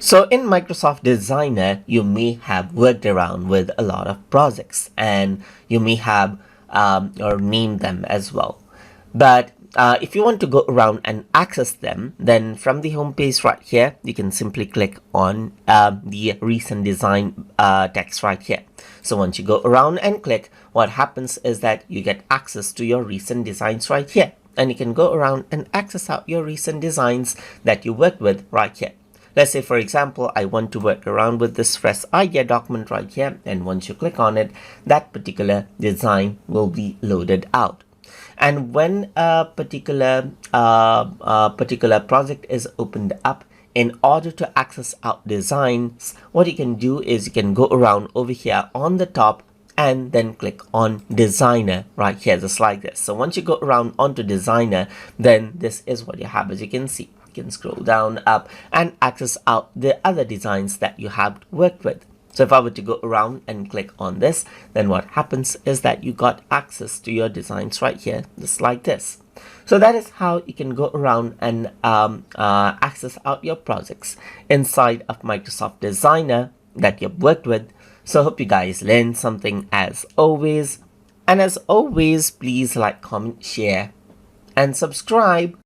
So in Microsoft Designer, you may have worked around with a lot of projects and you may have or named them as well. But if you want to go around and access them, then from the home page right here, you can simply click on the recent design text right here. So once you go around and click, what happens is that you get access to your recent designs right here. And you can go around and access out your recent designs that you worked with right here. Let's say, for example, I want to work around with this fresh idea document right here. And once you click on it, that particular design will be loaded out. And when a particular project is opened up, in order to access out designs, what you can do is you can go around over here on the top and then click on designer right here, just like this. So once you go around onto designer, then this is what you have. As you can see, you can scroll down, up, and access out the other designs that you have worked with. So if I were to go around and click on this, then what happens is that you got access to your designs right here, just like this. So that is how you can go around and access out your projects inside of Microsoft Designer that you've worked with. So I hope you guys learned something as always. And as always, please like, comment, share, and subscribe